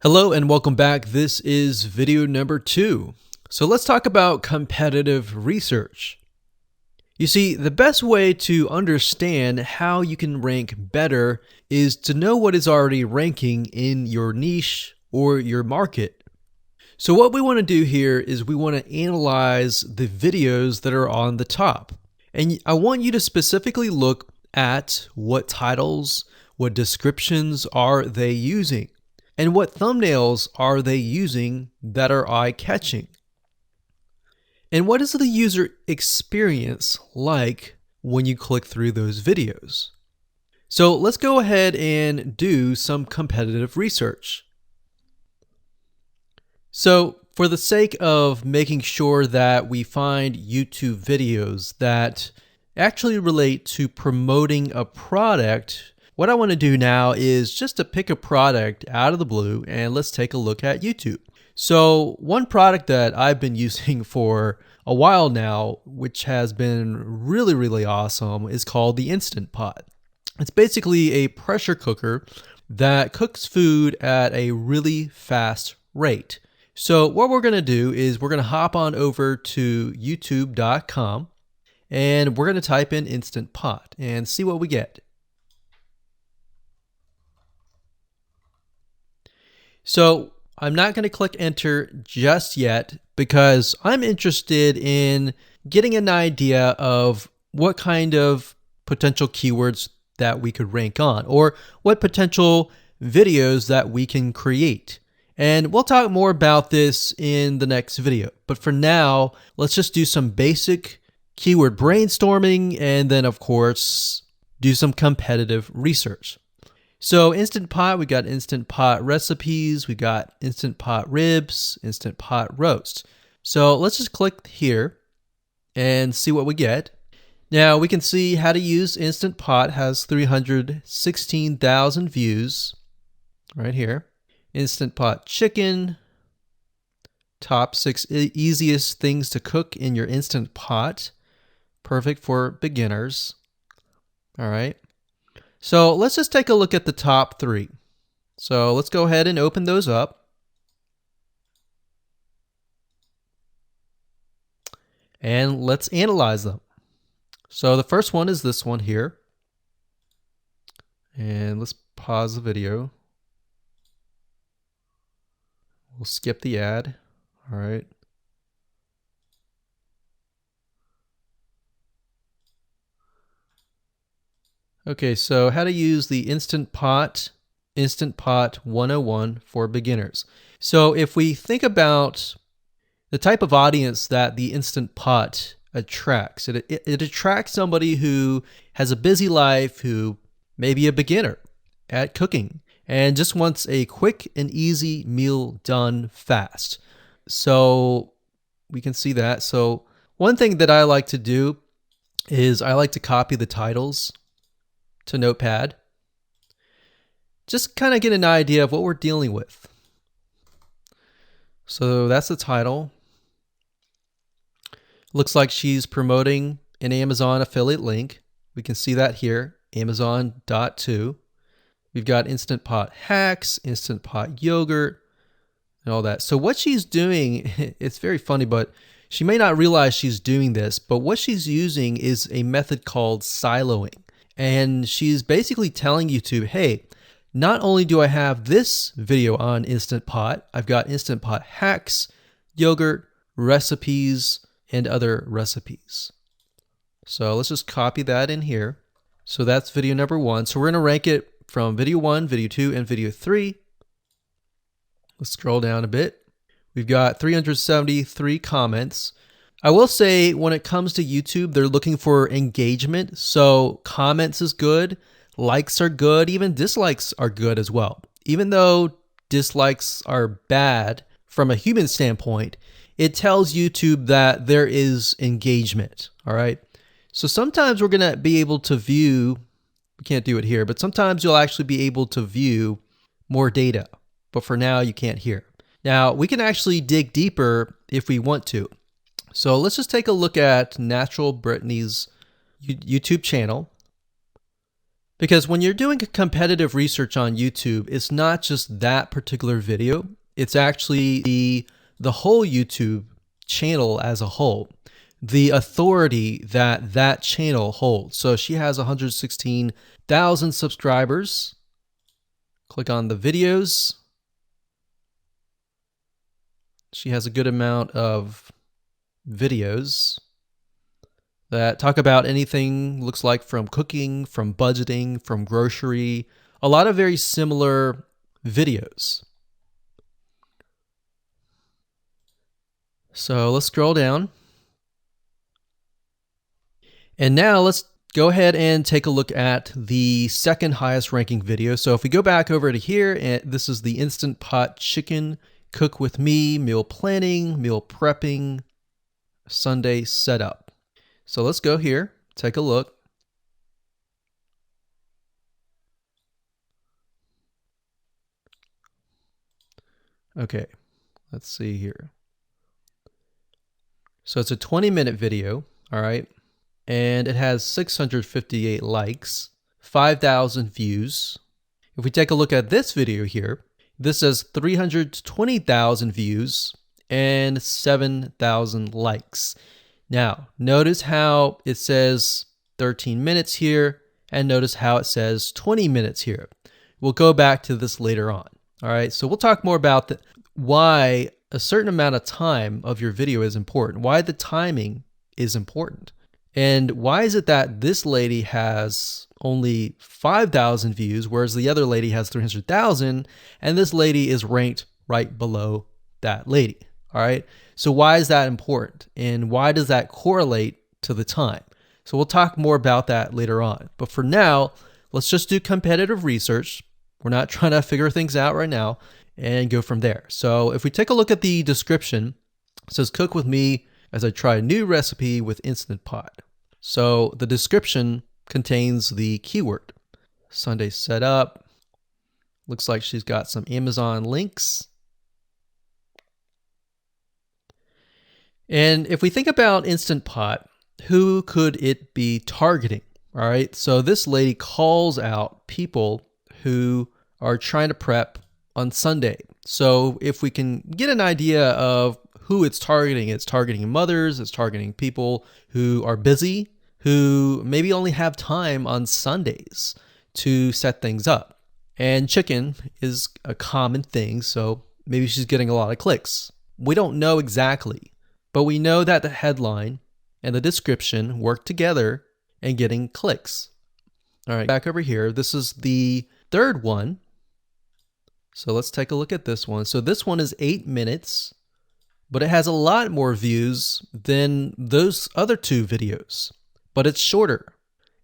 Hello and welcome back. This is video number 2. So let's talk about competitive research. You see, the best way to understand how you can rank better is to know what is already ranking in your niche or your market. So what we want to do here is we want to analyze the videos that are on the top. And I want you to specifically look at what titles, what descriptions are they using, and what thumbnails are they using that are eye-catching. And what is the user experience like when you click through those videos? So let's go ahead and do some competitive research. So for the sake of making sure that we find YouTube videos that actually relate to promoting a product, what I want to do now is just to pick a product out of the blue and let's take a look at YouTube. So one product that I've been using for a while now, which has been really awesome, is called the Instant Pot. It's basically a pressure cooker that cooks food at a really fast rate. So what we're going to do is we're going to hop on over to youtube.com and we're going to type in Instant Pot and see what we get. So I'm not going to click enter just yet because I'm interested in getting an idea of what kind of potential keywords that we could rank on or what potential videos that we can create. And we'll talk more about this in the next video. But for now, let's just do some basic keyword brainstorming and then of course do some competitive research. So Instant Pot, we got Instant Pot recipes, we got Instant Pot ribs, Instant Pot roast. So let's just click here and see what we get. Now we can see how to use Instant Pot has 316,000 views right here. Instant Pot chicken, top 6 easiest things to cook in your Instant Pot, perfect for beginners. All right. So let's just take a look at the top 3. So let's go ahead and open those up. And let's analyze them. So the first one is this one here. And let's pause the video. We'll skip the ad. All right. Okay, so how to use the Instant Pot 101 for beginners. So if we think about the type of audience that the Instant Pot attracts, it attracts somebody who has a busy life, who may be a beginner at cooking and just wants a quick and easy meal done fast. So we can see that. So one thing that I like to do is I like to copy the titles to Notepad. Just kind of get an idea of what we're dealing with. So that's the title. Looks like she's promoting an Amazon affiliate link. We can see that here, Amazon.to. We've got Instant Pot hacks, Instant Pot yogurt, and all that. So what she's doing, it's very funny, but she may not realize she's doing this, but what she's using is a method called siloing. And she's basically telling YouTube, hey, not only do I have this video on Instant Pot, I've got Instant Pot hacks, yogurt, recipes, and other recipes. So let's just copy that in here. So that's video number 1. So we're going to rank it from video 1, video 2, and video 3. Let's scroll down a bit. We've got 373 comments. I will say when it comes to YouTube, they're looking for engagement. So comments is good, likes are good, even dislikes are good as well. Even though dislikes are bad from a human standpoint, it tells YouTube that there is engagement. All right. So sometimes we're going to be able to view, we can't do it here, but sometimes you'll actually be able to view more data. But for now, you can't hear. Now, we can actually dig deeper if we want to. So let's just take a look at Natural Brittany's YouTube channel. Because when you're doing competitive research on YouTube, it's not just that particular video, it's actually the whole YouTube channel as a whole, the authority that that channel holds. So she has 116,000 subscribers. Click on the videos. She has a good amount of videos that talk about anything, looks like from cooking, from budgeting, from grocery, a lot of very similar videos. So let's scroll down. And now let's go ahead and take a look at the second highest ranking video. So if we go back over to here, and this is the Instant Pot Chicken Cook With Me, meal planning, meal prepping, Sunday setup. So let's go here, take a look. Okay, let's see here. So it's a 20-minute video, all right? And it has 658 likes, 5,000 views. If we take a look at this video here, this has 320,000 views and 7,000 likes. Now, notice how it says 13 minutes here, and notice how it says 20 minutes here. We'll go back to this later on. All right, so we'll talk more about why a certain amount of time of your video is important, why the timing is important. And why is it that this lady has only 5,000 views, whereas the other lady has 300,000, and this lady is ranked right below that lady? All right. So why is that important? And why does that correlate to the time? So we'll talk more about that later on. But for now, let's just do competitive research. We're not trying to figure things out right now and go from there. So if we take a look at the description, it says cook with me as I try a new recipe with Instant Pot. So the description contains the keyword. Sunday setup. Looks like she's got some Amazon links. And if we think about Instant Pot, who could it be targeting? All right, so this lady calls out people who are trying to prep on Sunday. So if we can get an idea of who it's targeting mothers, it's targeting people who are busy, who maybe only have time on Sundays to set things up. And chicken is a common thing, so maybe she's getting a lot of clicks. We don't know exactly. But we know that the headline and the description work together in getting clicks. All right, back over here. This is the third one. So let's take a look at this one. So this one is 8 minutes, but it has a lot more views than those other two videos. But it's shorter.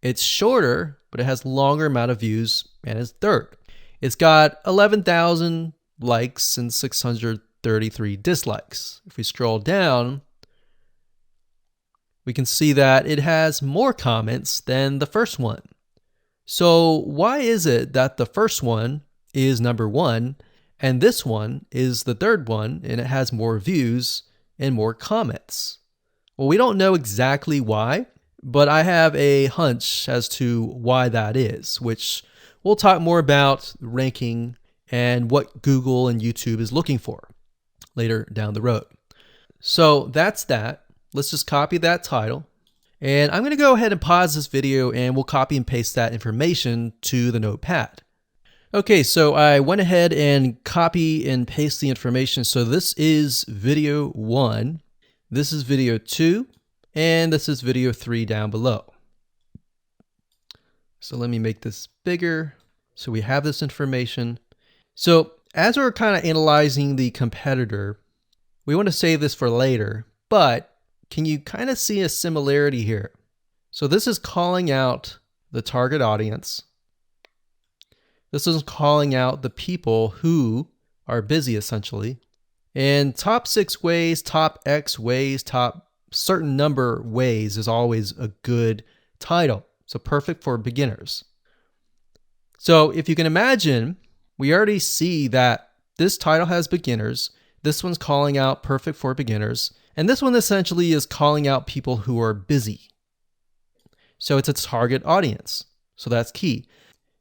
It's shorter, but it has longer amount of views and it's third. It's got 11,000 likes and 633 dislikes. If we scroll down, we can see that it has more comments than the first one. So why is it that the first one is number one and this one is the third one and it has more views and more comments? Well, we don't know exactly why, but I have a hunch as to why that is, which we'll talk more about ranking and what Google and YouTube is looking for later down the road. So that's that. Let's just copy that title. And I'm going to go ahead and pause this video and we'll copy and paste that information to the notepad. Okay, so I went ahead and copy and paste the information. So this is video 1, this is video 2, and this is video 3 down below. So let me make this bigger so we have this information. So as we're kind of analyzing the competitor, we want to save this for later, but can you kind of see a similarity here? So this is calling out the target audience. This is calling out the people who are busy essentially. And top 6 ways, top X ways, top certain number ways is always a good title. So perfect for beginners. So if you can imagine, we already see that this title has beginners. This one's calling out perfect for beginners. And this one essentially is calling out people who are busy. So it's a target audience. So that's key.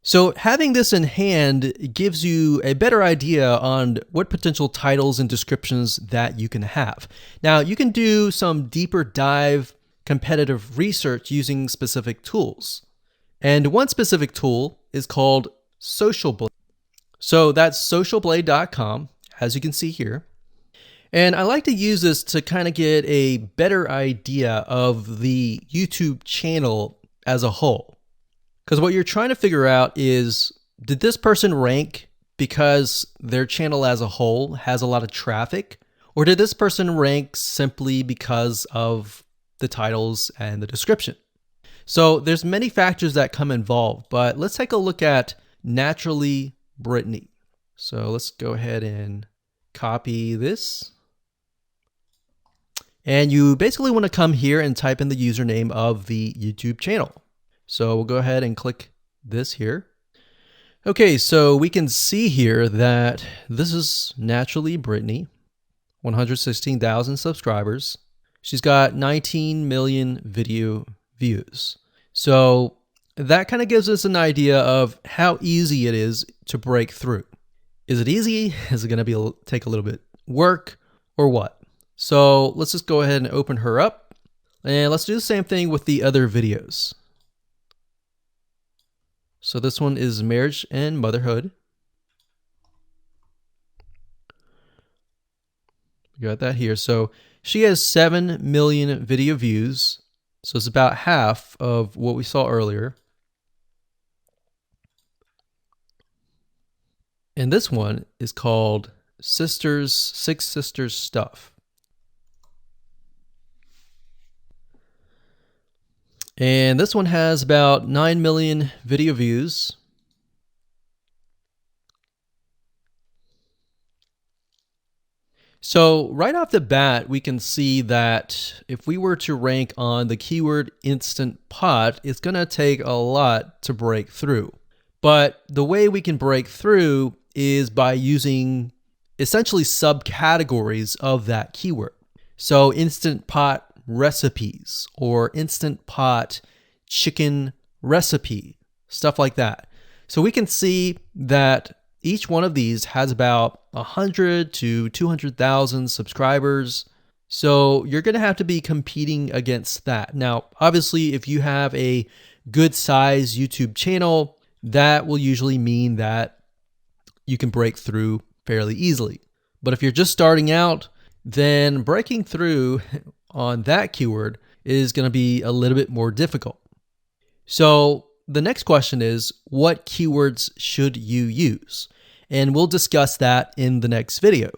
So having this in hand gives you a better idea on what potential titles and descriptions that you can have. Now, you can do some deeper dive competitive research using specific tools. And one specific tool is called SocialBlade. So that's socialblade.com, as you can see here. And I like to use this to kind of get a better idea of the YouTube channel as a whole. Because what you're trying to figure out is, did this person rank because their channel as a whole has a lot of traffic? Or did this person rank simply because of the titles and the description? So there's many factors that come involved, but let's take a look at Naturally Brittany. So let's go ahead and copy this. And you basically want to come here and type in the username of the YouTube channel. So we'll go ahead and click this here. Okay, so we can see here that this is Naturally Brittany, 116,000 subscribers. She's got 19 million video views. So that kind of gives us an idea of how easy it is to break through. Is it easy? Is it going to take a little bit work or what? So let's just go ahead and open her up, and let's do the same thing with the other videos. So this one is marriage and motherhood. We got that here. So she has 7 million video views. So it's about half of what we saw earlier. And this one is called Six Sisters Stuff. And this one has about 9 million video views. So right off the bat, we can see that if we were to rank on the keyword Instant Pot, it's going to take a lot to break through. But the way we can break through is by using essentially subcategories of that keyword. So Instant Pot recipes or Instant Pot chicken recipe, stuff like that. So we can see that each one of these has about 100 to 200,000 subscribers. So you're going to have to be competing against that. Now, obviously, if you have a good size YouTube channel, that will usually mean that you can break through fairly easily. But if you're just starting out, then breaking through on that keyword is going to be a little bit more difficult. So the next question is, what keywords should you use? And we'll discuss that in the next video.